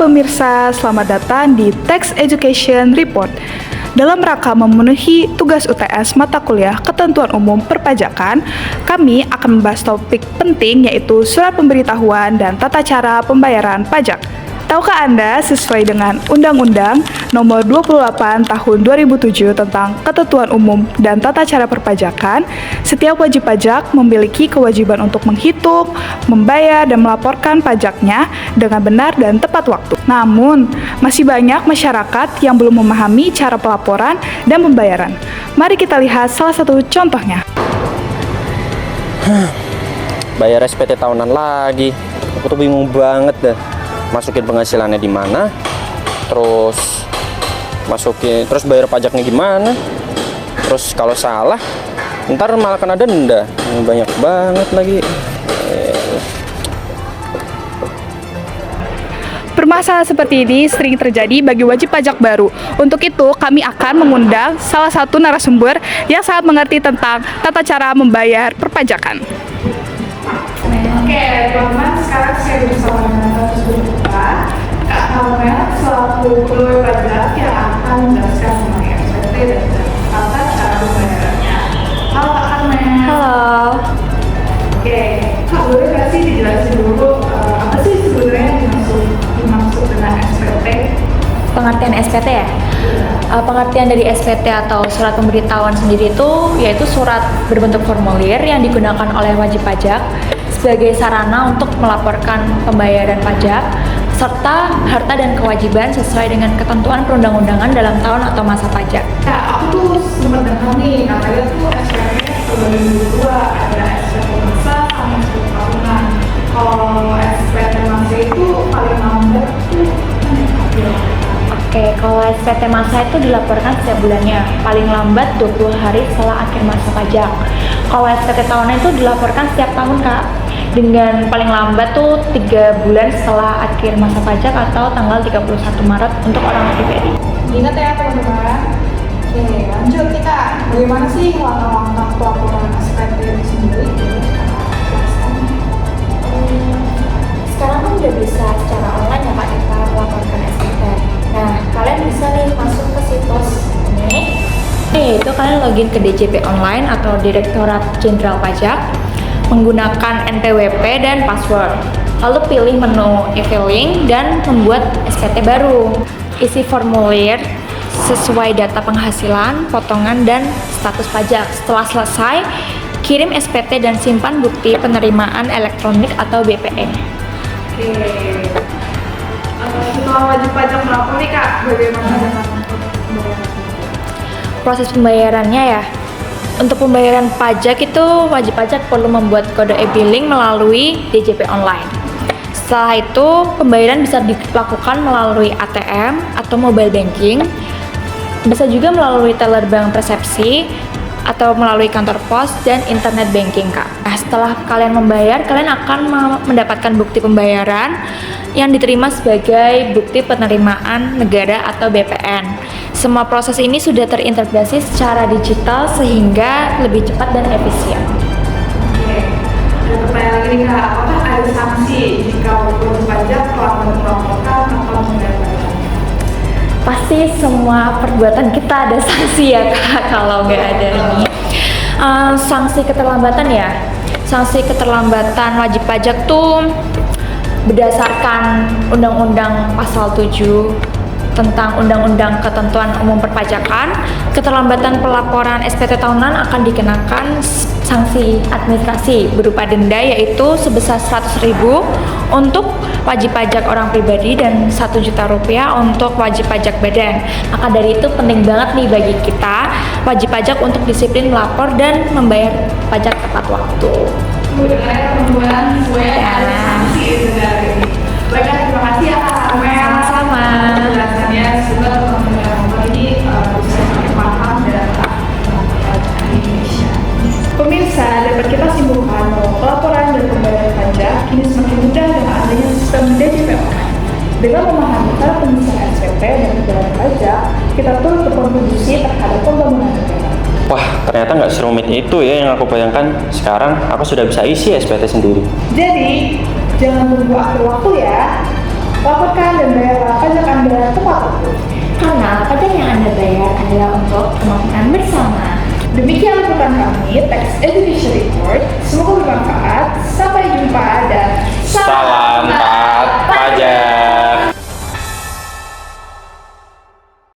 pemirsa, selamat datang di Tax Education Report. Dalam rangka memenuhi tugas UTS mata kuliah Ketentuan Umum Perpajakan, kami akan membahas topik penting yaitu surat pemberitahuan dan tata cara pembayaran pajak. Tahukah Anda sesuai dengan Undang-Undang Nomor 28 Tahun 2007 tentang Ketentuan Umum dan Tata Cara Perpajakan, setiap wajib pajak memiliki kewajiban untuk menghitung, membayar, dan melaporkan pajaknya dengan benar dan tepat waktu. Namun, masih banyak masyarakat yang belum memahami cara pelaporan dan pembayaran. Mari kita lihat salah satu contohnya. Bayar SPT tahunan lagi. Aku tuh bingung banget dah. Masukin penghasilannya di mana, terus bayar pajaknya gimana, terus kalau salah ntar malah kena denda banyak banget lagi. Permasalahan seperti ini sering terjadi bagi wajib pajak baru. Untuk itu, kami akan mengundang salah satu narasumber yang sangat mengerti tentang tata cara membayar perpajakan. Oke, teman-teman, sekarang saya bersama dengan narasumber kita, Kak Amel, selaku pegawai pajak yang akan menjelaskan mengenai SPT dan tata cara pembayarannya. Halo Kak Amel. Halo. Oke, Kak, boleh nggak sih dijelasin dulu apa sih sebenarnya dimaksud dengan SPT? Pengertian SPT ya? Pengertian dari SPT atau surat pemberitahuan sendiri itu yaitu surat berbentuk formulir yang digunakan oleh wajib pajak sebagai sarana untuk melaporkan pembayaran pajak serta harta dan kewajiban sesuai dengan ketentuan perundang-undangan dalam tahun atau masa pajak. Nah, aku tuh sempat dengar nih, katanya tuh SPT terbagi dua, ada SPT masa sama SPT tahunan. Kalau SPT masa itu paling lambat tuh Oke, kalau SPT masa itu dilaporkan setiap bulannya, paling lambat 20 hari setelah akhir masa pajak. Kalau SPT tahunan itu dilaporkan setiap tahun, Kak, dengan paling lambat tuh 3 bulan setelah akhir masa pajak atau tanggal 31 Maret untuk orang pribadi. Ingat ya teman-teman. Oke, lanjut kita. Bagaimana sih langkah-langkah pelaporan SPT itu sendiri? Sekarang kan udah bisa secara online ya Kak kita melaporkan SPT. Nah, kalian bisa nih masuk ke situs ini. Itu kalian login ke DJP Online atau Direktorat Jenderal Pajak menggunakan NPWP dan password. Lalu pilih menu e-filing dan membuat SPT baru. Isi formulir sesuai data penghasilan, potongan, dan status pajak. Setelah selesai, kirim SPT dan simpan bukti penerimaan elektronik atau BPE. Oke. Setelah wajib pajak melapor nih Kak, bagaimana dengan Proses pembayarannya ya. Untuk pembayaran pajak itu wajib pajak perlu membuat kode e-billing melalui DJP Online. Setelah itu, pembayaran bisa dilakukan melalui ATM atau mobile banking. Bisa juga melalui teller bank persepsi atau melalui kantor pos dan internet banking, Kak. Nah, setelah kalian membayar, kalian akan mendapatkan bukti pembayaran yang diterima sebagai bukti penerimaan negara atau BPN. Semua proses ini sudah terintegrasi secara digital sehingga lebih cepat dan efisien. Oke. Ada pertanyaan lagi nih Kak, apakah ada sanksi jika wajib pajak telah melaporkan atau membayar pajak? Pasti semua perbuatan kita ada sanksi ya Kak, kalau nggak ada ini. Sanksi keterlambatan ya. Sanksi keterlambatan wajib pajak tuh berdasarkan Undang-Undang Pasal 7 tentang Undang-Undang Ketentuan Umum Perpajakan, keterlambatan pelaporan SPT tahunan akan dikenakan sanksi administrasi berupa denda yaitu sebesar 100.000 untuk wajib pajak orang pribadi dan 1 juta rupiah untuk wajib pajak badan. Maka dari itu penting banget nih bagi kita wajib pajak untuk disiplin melapor dan membayar pajak tepat waktu. Dengar teman-teman, semuanya ada sanksi sebenarnya ini. Baiklah, terima kasih ya Kak Amel. Sama-sama. Penjelasannya semoga teman-teman ini bisa semakin paham dan taat pajak Indonesia. Pemirsa, dapat kita simpulkan bahwa pelaporan dan pembayaran pajak kini semakin mudah dengan adanya sistem DJP Online. Dengan memahami cara penyusunan SPT dan pembayaran pajak, kita turut berkontribusi terhadap pembangunan negara. Wah, ternyata nggak serumit itu ya yang aku bayangkan. Sekarang aku sudah bisa isi SPT sendiri. Jadi, jangan tunggu akhir waktu ya. Laporkan dan bayarlah pajak Anda tepat waktu. Karena pajak yang Anda bayar adalah untuk kemakmuran bersama. Demikian liputan kami, Tax Education Report. Semoga bermanfaat. Sampai jumpa dan Salam